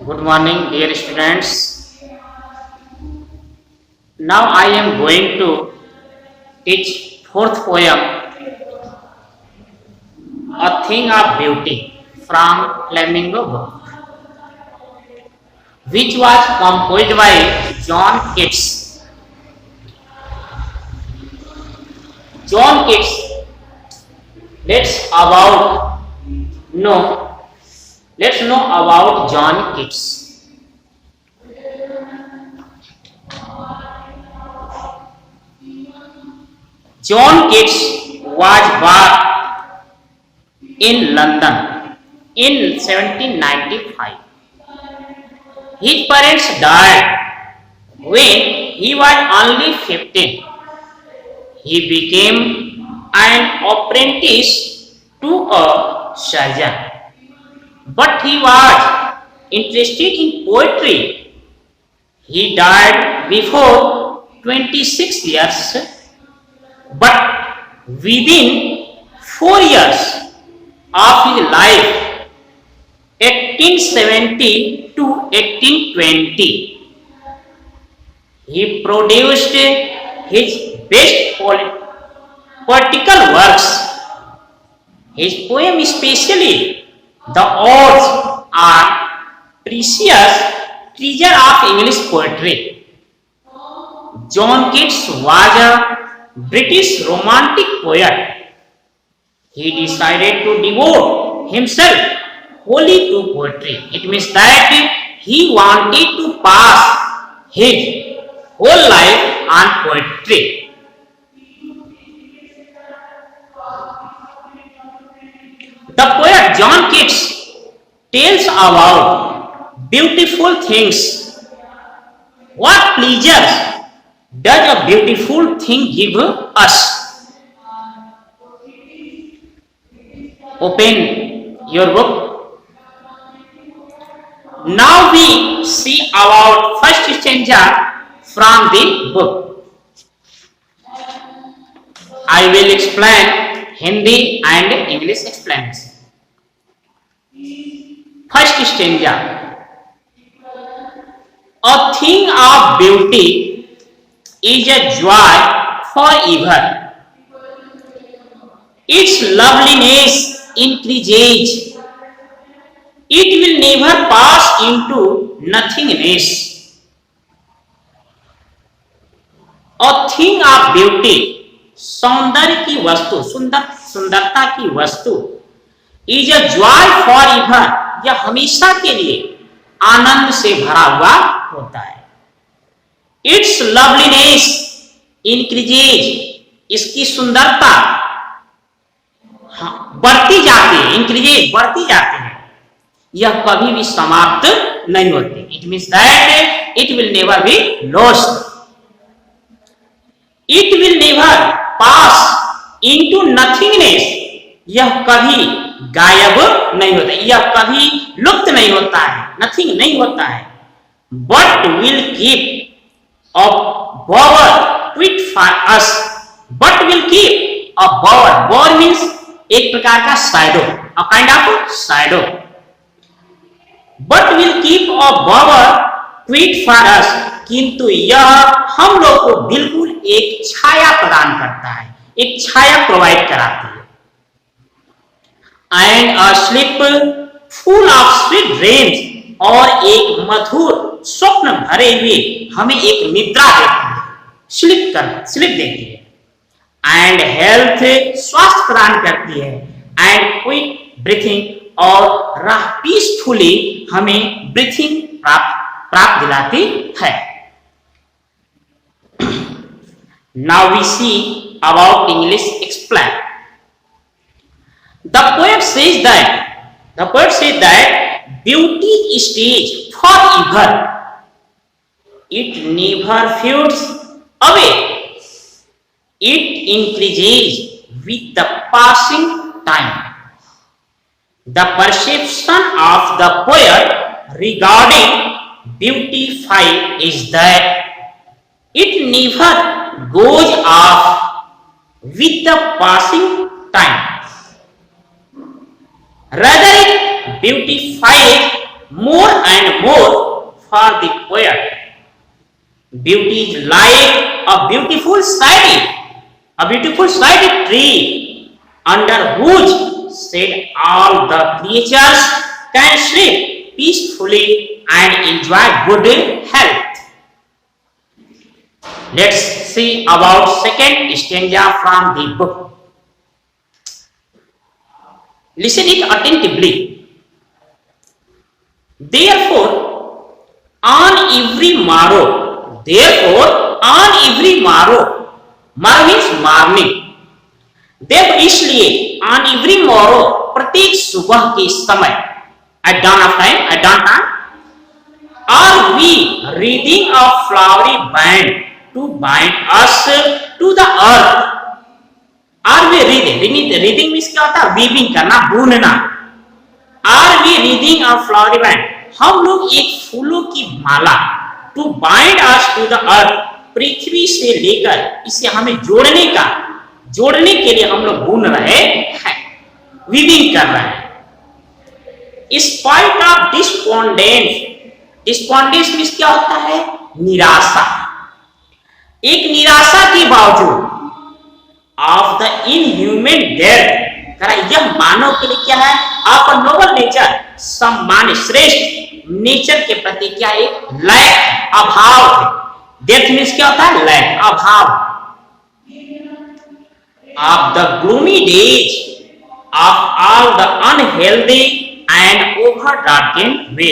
Good morning, dear students. Now I am going to teach fourth poem, A Thing of Beauty, from Flamingo book, which was composed by John Keats. John Keats. Know. Let's know about John Keats. John Keats was born in London in 1795. His parents died when he was only 15. He became an apprentice to a surgeon. But he was interested in poetry. He died before 26 years, but within 4 years of his life, 1870 to 1820, he produced his best political works. His poem, especially the odes, are precious treasure of English poetry. John Keats was a British romantic poet. He decided to devote himself wholly to poetry. It means that he wanted to pass his whole life on poetry. The poet John Keats tells about beautiful things. What pleasures does a beautiful thing give us? Open your book. Now we see about first stanza from the book. I will explain Hindi and English explanation. First stanza. A thing of beauty is a joy forever. Its loveliness increases. It will never pass into nothingness. A thing of beauty, सौंदर्य की वस्तु, सुंदरता की वस्तु, is a joy for ever, यह हमेशा के लिए आनंद से भरा हुआ होता है. इट्स लवलीनेस इंक्रीजेज, इसकी सुंदरता बढ़ती जाती है, इंक्रीजेज बढ़ती जाती है, यह कभी भी समाप्त नहीं होती. It means that it will never be lost. It will never pass into nothingness, यह कभी गायब नहीं होता, यह कभी लुप्त नहीं होता है, नथिंग नहीं होता है. But will keep a Bower quit for us. But will keep a Bower, Bower means एक प्रकार का shadow, a kind of shadow. But will keep a Bower quit for us, किंतु यह हम लोग को बिल्कुल एक छाया प्रदान करता है, एक छाया प्रोवाइड कराती है. And a slip full of sweet dreams, और एक मधुर स्वप्न भरे हुए हमें एक निद्रा देती है, स्लीप देती है. एंड हेल्थ, स्वास्थ्य प्रदान करती है. एंड क्विक ब्रीथिंग, और पीसफुली हमें ब्रीथिंग प्राप्त दिलाती है. Now we see about English explain. The poet says that beauty stays forever. It never fades away. It increases with the passing time. The perception of the poet regarding beauty is that it never goes off with the passing time. Rather, it beautifies more and more for the poet. Beauty is like a beautiful sided tree under whose shade all the creatures can sleep peacefully and enjoy good health. Let's see about second stanza from the book. Listen it attentively. Therefore, on every morrow, morrow means morning. देव इसलिए on every morrow, प्रत्येक सुबह के समय, at dawn time, are we reading a flowery band to bind us to the earth. Are we reading means क्या होता है? Weaving करना, बुनना. Are we reading a flowery band? हम लोग एक फूलों की माला to bind us to the earth, पृथ्वी से लेकर इसे हमें जोड़ने के लिए हम लोग बुन रहे हैं, वीविंग कर रहे हैं. स्पाइट ऑफ डिस्पोंडेंस मीन्स क्या होता है? निराशा. एक निराशा के बावजूद ऑफ द इनह्यूमन डेथ, यह मानव के लिए क्या है? ऑफ नोबल नेचर, सम्मान श्रेष्ठ नेचर के प्रति क्या एक लैक, अभाव है. डेथ मीन्स क्या होता है? लैक, अभाव. Of the gloomy days of all the unhealthy and over darkened ways,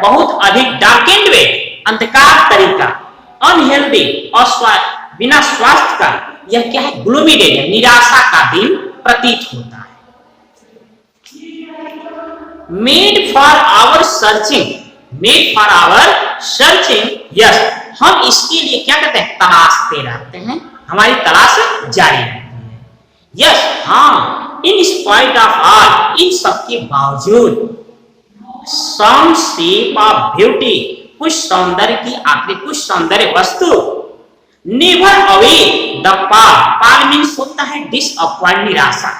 बहुत अधिक डार्केंड वे, अंधकार तरीका, अनहेल्दी, बिना स्वास्थ्य का, यह क्या है? ग्लूमी डेज, निराशा का दिन प्रतीत होता है. Made for our searching, yes, हम इसके लिए क्या करते हैं? तलाशते रहते हैं, हमारी तलाश जारी रहती है. यस, हाँ, इन स्पाइट ऑफ ऑल, इन सबके बावजूद, सम शेप ऑफ ब्यूटी, कुछ सौंदर्य की आकृति, कुछ सौंदर्य वस्तु, never away the pall means होता है डिसअपॉइंट, निराशा.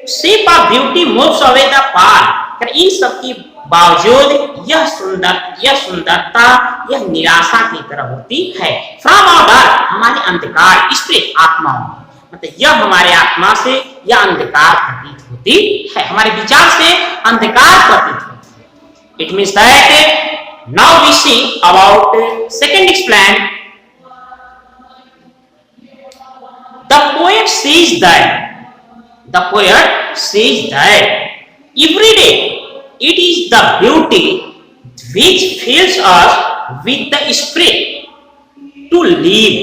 Shape of beauty moves away the pall, इन सबके बावजूद यह सुंदरता, यह निराशा की तरह होती है. फ्रॉम आवर, हमारे अंधकार, स्पिरिट, आत्माओं, मतलब यह हमारे आत्मा से यह अंधकार प्रतीत होती है, हमारे विचार से अंधकार प्रतीत होती है. It means that now we see about second explain. The poet says that every day it is the beauty which fills us with the spirit to live.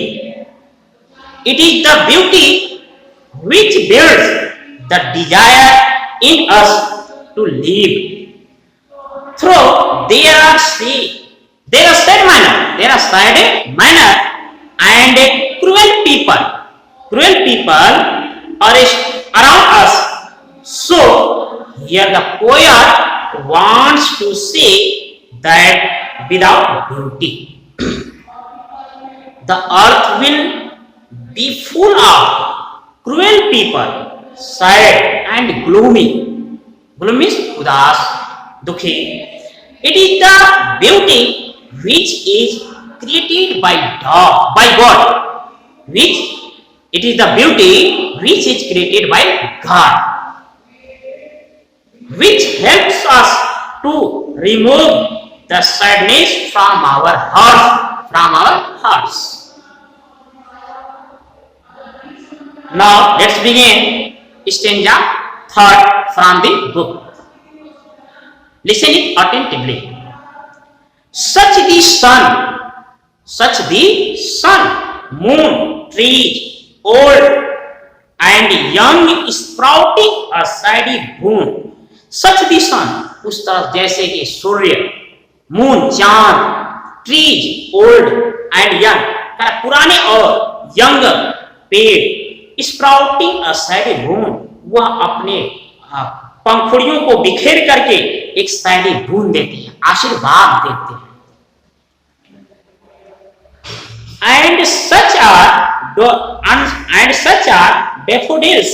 It is the beauty which builds the desire in us to live. Through there are sad manner and cruel people are around us. So here the poet wants to say that without beauty, the earth will be full of cruel people, sad and gloomy. Gloomy is udas, dukhi. It is the beauty which is created by God. It is the beauty which is created by God, which helps us to remove the sadness from our hearts. Now let's begin stanza third from the book. Listen it attentively. Such the sun, moon, trees, old and young sprouting a shady boon. Such the sun, उस तरह जैसे कि सूर्य, moon, चांद, trees, old and young, पुराने और young पेड़, sprouting अ Shady बून, वह अपने पंखुड़ियों को बिखेर करके एक शैडी बून देते हैं, आशीर्वाद देते हैं. And such are daffodils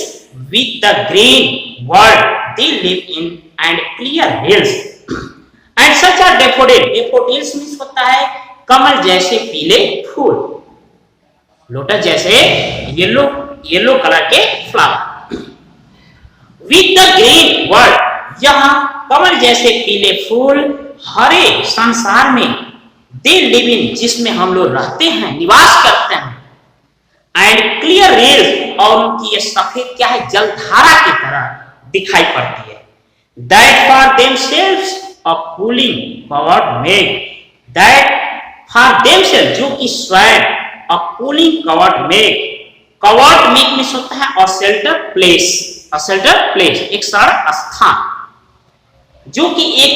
with the green world they live in and clear hills. Such are daffodil, daffodils means होता है कमल जैसे पीले फूल, लोटस जैसे येलो येलो कलर के flower. With the green world, यहाँ कमल जैसे पीले फूल हरे संसार में, दे लिव इन, जिसमें हम लोग रहते हैं, निवास करते हैं, एंड क्लियर रेल्स, और उनकी ये सफेद क्या है, जलधारा की तरह दिखाई पड़ती है। That for themselves a cooling covered make, that for themselves, जो कि स्वयं, a cooling covered make, covered make में होता है a shelter place, a shelter place, एक सरल स्थान, जो कि एक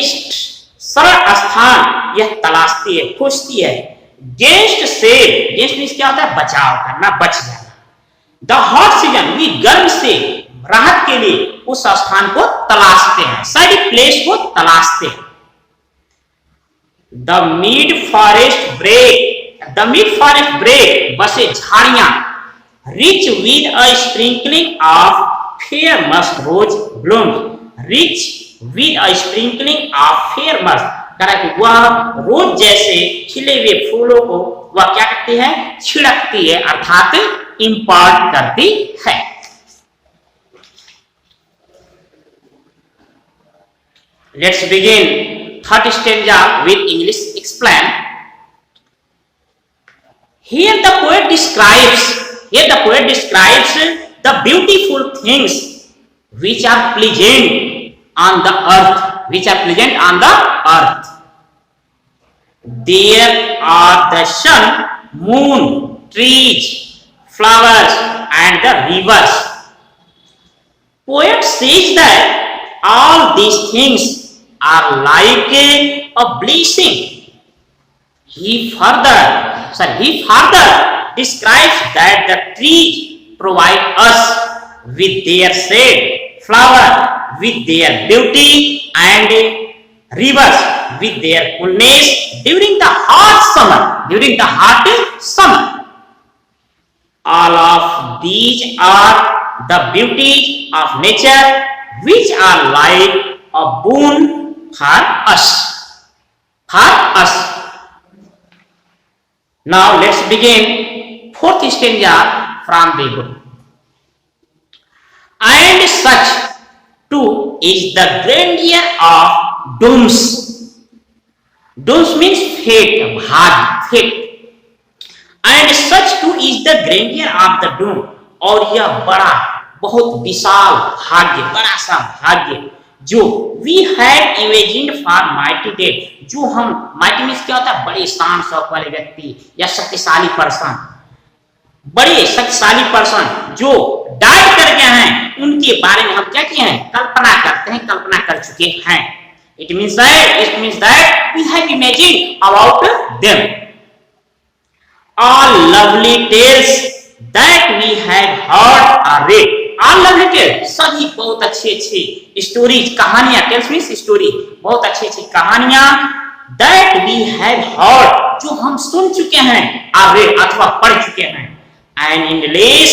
सरल स्थान यह तलाशती है, खोजती है। गेस्ट से, गेस्ट मीन्स क्या होता है, बचाव करना, बच जाना। द हॉट सीजन, वी गर्म से राहत के लिए उस स्थान को तलाशते हैं, सही प्लेस को तलाशते हैं। The mid forest brake, the mid forest brake, बसे झाड़ियां, rich with a sprinkling of fair musk rose bloom, rich with a sprinkling of fair musk, वह रोज जैसे खिले हुए फूलों को वह क्या करती है, छिड़कती है, अर्थात इंपार्ट करती है। Let's begin third stanza with English explain. Here the poet describes the beautiful things which are pleasant on the earth, There are the sun, moon, trees, flowers, and the rivers. Poet says that all these things are like a blessing. He further describes that the trees provide us with their shade, flower with their beauty, and rivers with their coolness during the hot summer. All of these are the beauties of nature, which are like a boon for us. Now let's begin fourth stanza from the book. And such too is the grandeur of dooms. Dooms means fate, fate. And such too is the grandeur of the doom. और यह बड़ा, बहुत विशाल भाग्य, बड़ा सा भाग्य जो we had imagined for mighty dead, जो हम, mighty means क्या होता है, बड़े शान शौक वाले व्यक्ति या शक्तिशाली पर्सन, बड़े शक्तिशाली पर्सन जो डाइट कर गए हैं, उनके बारे में हम क्या किए हैं, कल्पना करते हैं, कल्पना कर चुके हैं। It means that we have imagined about them. All lovely tales that we had heard or read. All lovely tales, सभी बहुत अच्छी स्टोरीज, कहानियां, टेल्स मीन्स स्टोरी, बहुत अच्छी कहानियां, that we have heard, जो हम सुन चुके हैं, or read अथवा पढ़ चुके हैं, and endless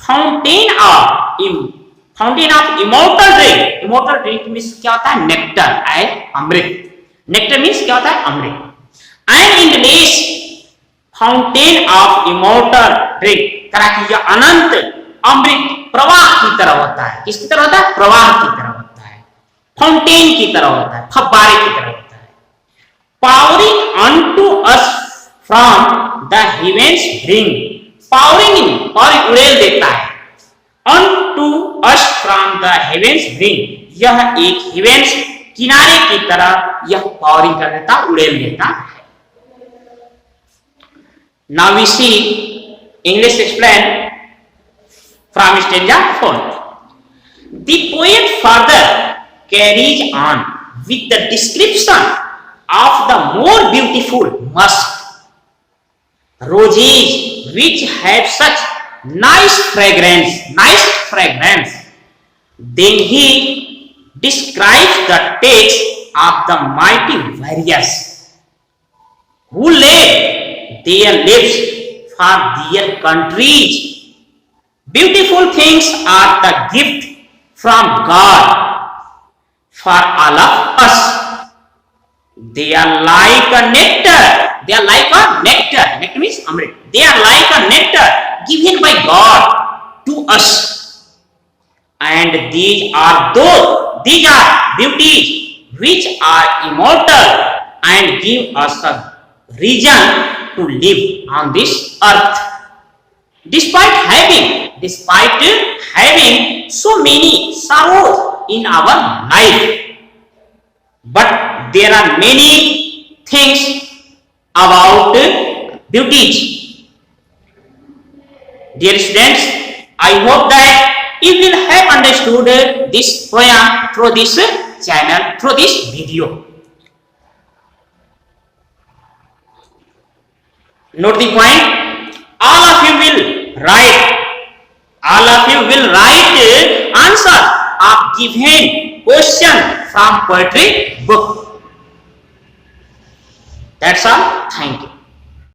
fountain of immortal drink. Immortal drink means क्या होता है, नेक्टर, अमृत. नेक्टर मीन्स क्या होता है, अमृत. And endless fountain of immortal drink, करा कि यह अनंत अमृत प्रवाह की तरह होता है। किसकी तरह होता है, प्रवाह की तरह होता है, फाउंटेन की तरह होता है, फव्वारे की तरह होता है। Pouring unto us from the heaven's brink, pouring उड़ेल देता है, unto us from the heaven's brink, यह एक हेवेंस किनारे की तरह यह पावरिंग कर देता, उड़ेल देता है। Now we see English explain from stanza 4. The poet further carries on with the description of the more beautiful musk, roses which have such nice fragrance. Then he describes the taste of the mighty warriors who lay their lives for their countries. Beautiful things are the gift from God for all of us. They are like a nectar. They are like a nectar. Nectar means amrit. They are like a nectar given by God to us. And these are beauties which are immortal and give us a reason to live on this earth. Despite having so many sorrows in our life, but there are many things about beauties. Dear students, I hope that you will have understood this poem through this channel, through this video. Note the point. All of you will write answer of given question from poetry book. That's all. Thank you.